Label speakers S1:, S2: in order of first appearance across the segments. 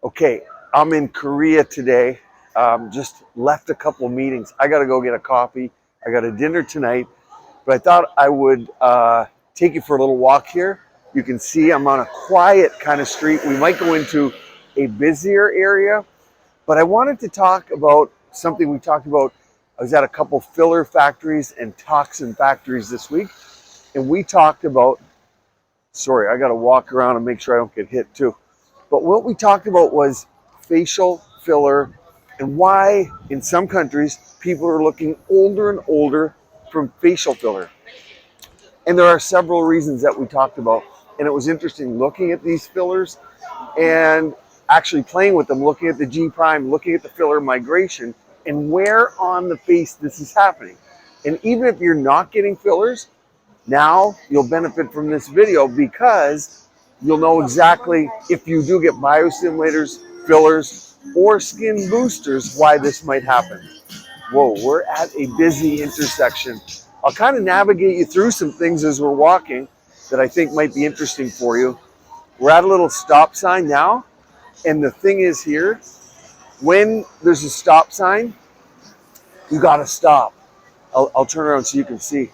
S1: Okay, I'm in Korea today. Just left a couple meetings. I got to go get a coffee. I got a dinner tonight, but I thought I would take you for a little walk here. You can see I'm on a quiet kind of street. We might go into a busier area, but I wanted to talk about something we talked about. I was at a couple filler factories and toxin factories this week, and we talked about, sorry, I got to walk around and make sure I don't get hit too. But what we talked about was facial filler and why in some countries people are looking older and older from facial filler. And there are several reasons that we talked about. And it was interesting looking at these fillers and actually playing with them, looking at the G prime, looking at the filler migration and where on the face this is happening. And even if you're not getting fillers, now you'll benefit from this video because you'll know exactly if you do get biostimulators, fillers, or skin boosters, why this might happen. Whoa, we're at a busy intersection. I'll kind of navigate you through some things as we're walking that I think might be interesting for you. We're at a little stop sign now, and the thing is here, when there's a stop sign, you gotta stop. I'll turn around so you can see.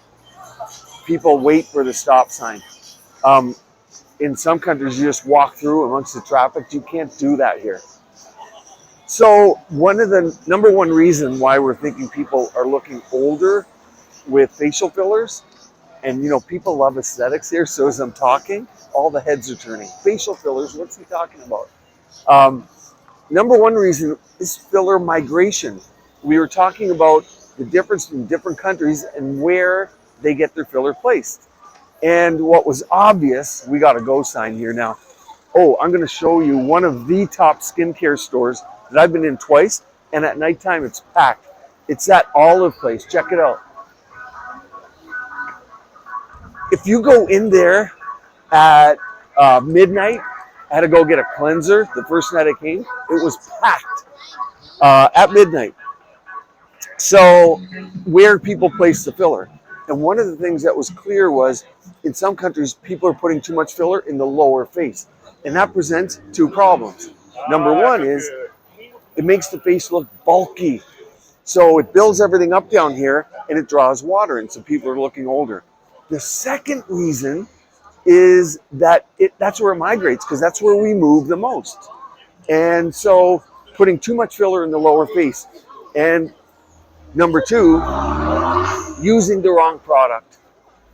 S1: People wait for the stop sign. In some countries, you just walk through amongst the traffic. You can't do that here. So one of the number one reason why we're thinking people are looking older with facial fillers, and you know, people love aesthetics here, so as I'm talking, all the heads are turning. Facial fillers, what's he talking about? Number one reason is filler migration. We were talking about the difference in different countries and where they get their filler placed. And what was obvious, we got a go sign here now. Oh, I'm going to show you one of the top skincare stores that I've been in twice, and at nighttime it's packed. It's at Olive Place. Check it out. If you go in there at midnight, I had to go get a cleanser. The first night I came, it was packed at midnight. So where people place the filler. And one of the things that was clear was in some countries, people are putting too much filler in the lower face. And that presents two problems. Number one is it makes the face look bulky. So it builds everything up down here and it draws water in. So people are looking older. The second reason is that that's where it migrates because that's where we move the most. And so putting too much filler in the lower face. And number two, using the wrong product,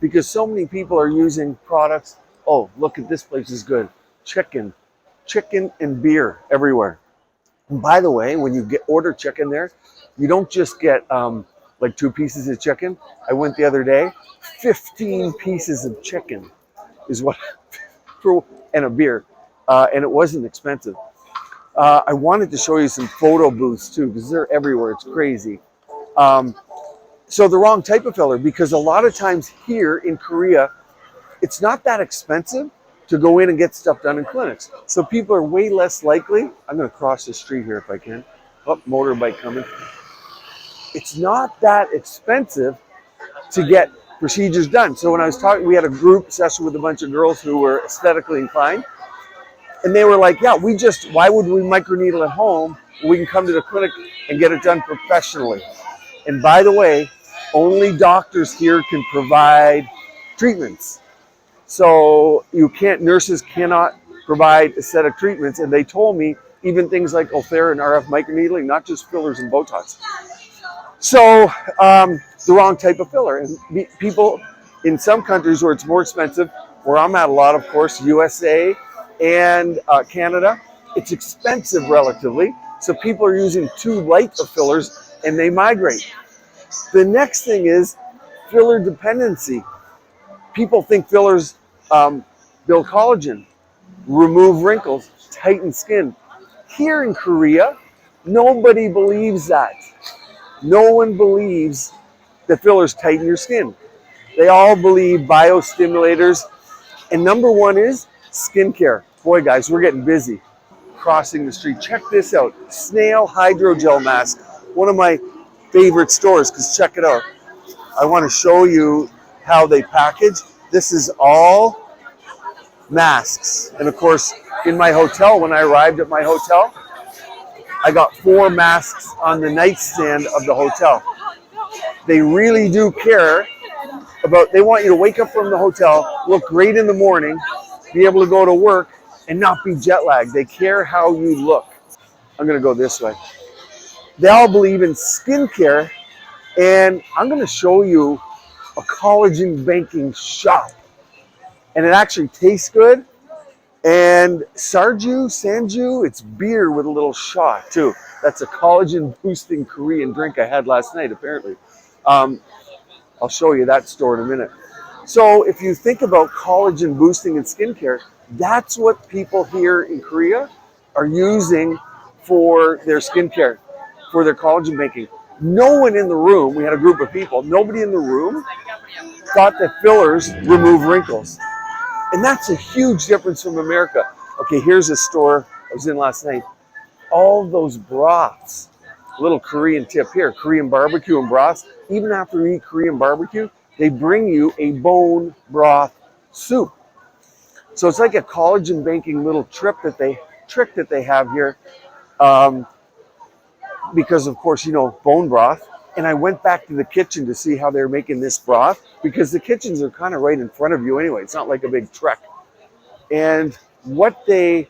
S1: because so many people are using products. Oh, look at this place is good. Chicken and beer everywhere. And by the way, when you order chicken there, you don't just get like 2 pieces of chicken. I went the other day, 15 pieces of chicken is what, and a beer, and it wasn't expensive. I wanted to show you some photo booths too, because they're everywhere. It's crazy. So the wrong type of filler, because a lot of times here in Korea, it's not that expensive to go in and get stuff done in clinics. So people are way less likely. I'm going to cross the street here if I can. Oh, motorbike coming. It's not that expensive to get procedures done. So when I was talking, we had a group session with a bunch of girls who were aesthetically inclined. And they were like, yeah, why would we microneedle at home when we can come to the clinic and get it done professionally? And by the way, only doctors here can provide treatments. So nurses cannot provide aesthetic treatments. And they told me even things like Ulthera and RF microneedling, not just fillers and Botox. So the wrong type of filler. And people in some countries where it's more expensive, where I'm at a lot, of course, USA and Canada, it's expensive relatively. So people are using too light of fillers and they migrate. The next thing is filler dependency. People think fillers build collagen, remove wrinkles, tighten skin. Here in Korea, nobody believes that. No one believes that fillers tighten your skin. They all believe biostimulators. And number one is skincare. Boy, guys, we're getting busy. Crossing the street. Check this out. Snail hydrogel mask. One of my favorite stores, because check it out. I want to show you how they package. This is all masks. And of course, in my hotel, when I arrived at my hotel, I got 4 masks on the nightstand of the hotel. They really do care about, they want you to wake up from the hotel, look great in the morning, be able to go to work, and not be jet lagged. They care how you look. I'm going to go this way. They all believe in skincare, and I'm going to show you a collagen banking shop. And it actually tastes good. And Sanju, it's beer with a little shot too. That's a collagen boosting Korean drink I had last night, apparently. I'll show you that store in a minute. So if you think about collagen boosting and skincare, that's what people here in Korea are using for their skincare, for their collagen making. No one in the room, we had a group of people, nobody in the room thought that fillers remove wrinkles. And that's a huge difference from America. Okay, here's a store I was in last night. All those broths, little Korean tip here, Korean barbecue and broths. Even after you eat Korean barbecue, they bring you a bone broth soup. So it's like a collagen banking little trick that they have here. Because of course, you know, bone broth. And I went back to the kitchen to see how they're making this broth, because the kitchens are kind of right in front of you anyway. It's not like a big trek. And what they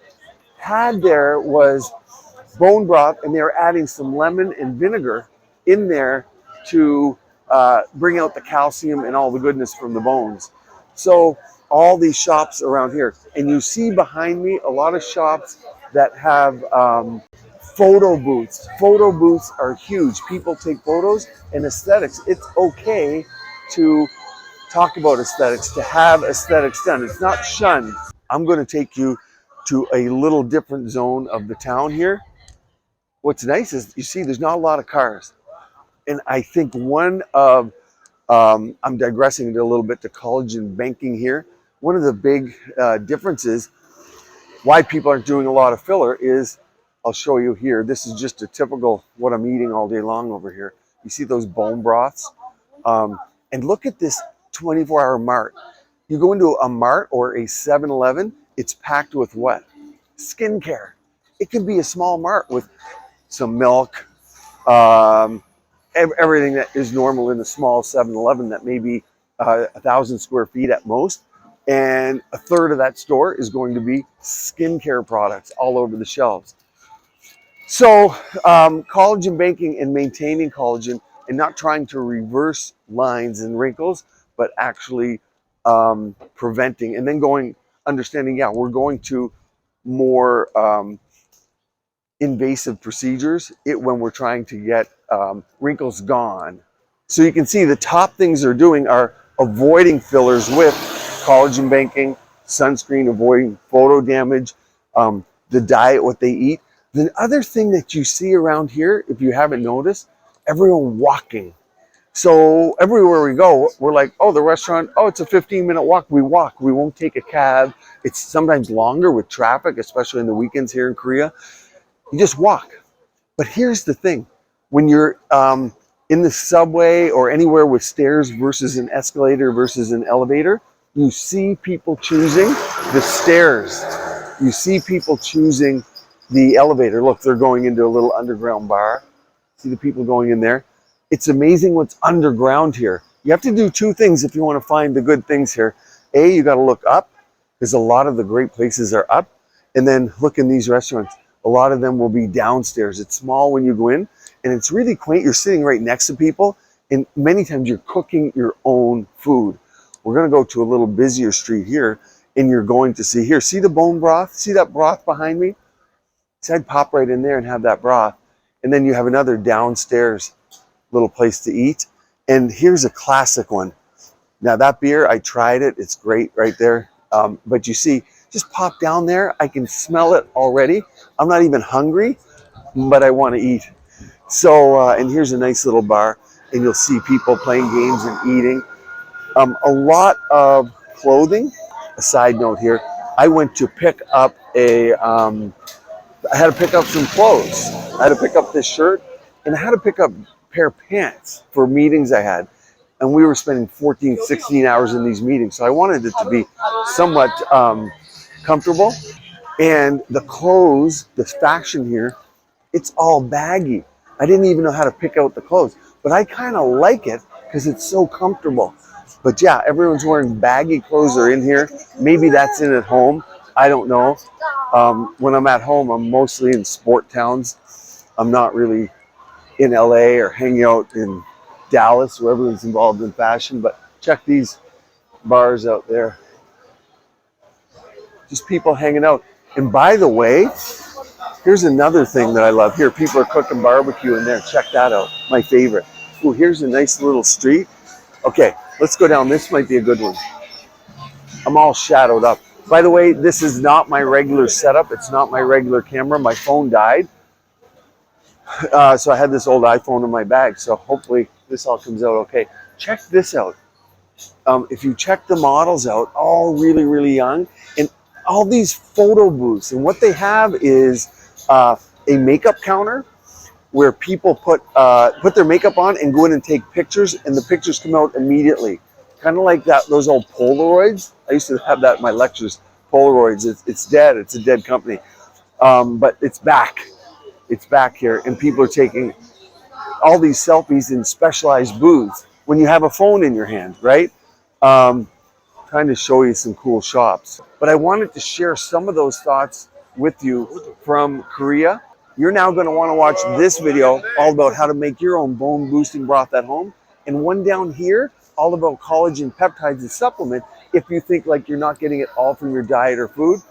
S1: had there was bone broth, and they were adding some lemon and vinegar in there to bring out the calcium and all the goodness from the bones. So all these shops around here, and you see behind me a lot of shops that have photo booths. Photo booths are huge. People take photos and aesthetics. It's okay to talk about aesthetics, to have aesthetics done. It's not shunned. I'm going to take you to a little different zone of the town here. What's nice is, you see, there's not a lot of cars. And I think one of, I'm digressing a little bit to collagen banking here. One of the big differences why people aren't doing a lot of filler is, I'll show you here. This is just a typical what I'm eating all day long over here. You see those bone broths? And look at this 24-hour mart. You go into a mart or a 7-Eleven, it's packed with what? Skincare. It can be a small mart with some milk, everything that is normal in a small 7-Eleven that may be 1,000 square feet at most. And a third of that store is going to be skincare products all over the shelves. So collagen banking and maintaining collagen and not trying to reverse lines and wrinkles, but actually preventing, and then understanding, yeah, we're going to more invasive procedures when we're trying to get wrinkles gone. So you can see the top things they're doing are avoiding fillers with collagen banking, sunscreen, avoiding photo damage, the diet, what they eat. The other thing that you see around here, if you haven't noticed, everyone walking. So everywhere we go, we're like, oh, the restaurant, oh, it's a 15-minute walk. We walk. We won't take a cab. It's sometimes longer with traffic, especially in the weekends here in Korea. You just walk. But here's the thing. When you're in the subway or anywhere with stairs versus an escalator versus an elevator, you see people choosing the stairs. You see people choosing the elevator. Look, they're going into a little underground bar. See the people going in there? It's amazing what's underground here. You have to do 2 things if you want to find the good things here. A, you got to look up, because a lot of the great places are up. And then look in these restaurants. A lot of them will be downstairs. It's small when you go in, and it's really quaint. You're sitting right next to people, and many times you're cooking your own food. We're going to go to a little busier street here, and you're going to see here. See the bone broth? See that broth behind me? So I'd pop right in there and have that broth. And then you have another downstairs little place to eat. And here's a classic one. Now that beer, I tried it. It's great right there. But you see, just pop down there. I can smell it already. I'm not even hungry, but I want to eat. So, and here's a nice little bar. And you'll see people playing games and eating. A lot of clothing. A side note here. I went to pick up I had to pick up some clothes. I had to pick up this shirt, and I had to pick up a pair of pants for meetings I had. And we were spending 14, 16 hours in these meetings. So I wanted it to be somewhat comfortable. And the clothes, the fashion here, it's all baggy. I didn't even know how to pick out the clothes, but I kind of like it because it's so comfortable. But yeah, everyone's wearing baggy clothes are in here. Maybe that's in at home. I don't know. When I'm at home, I'm mostly in sport towns. I'm not really in LA or hanging out in Dallas where everyone's involved in fashion. But check these bars out there. Just people hanging out. And by the way, here's another thing that I love. Here, people are cooking barbecue in there. Check that out. My favorite. Oh, here's a nice little street. Okay, let's go down. This might be a good one. I'm all shadowed up. By the way, this is not my regular setup. It's not my regular camera. My phone died. So I had this old iPhone in my bag. So hopefully this all comes out okay. Check this out. If you check the models out, all really, really young, and all these photo booths. And what they have is a makeup counter where people put their makeup on and go in and take pictures, and the pictures come out immediately. Kind of like those old Polaroids. I used to have that in my lectures. Polaroids. It's dead. It's a dead company. But it's back. It's back here, and people are taking all these selfies in specialized booths when you have a phone in your hand, right? Trying to show you some cool shops. But I wanted to share some of those thoughts with you from Korea. You're now going to want to watch this video all about how to make your own bone boosting broth at home, and one down here all about collagen peptides and supplement if you think like you're not getting it all from your diet or food.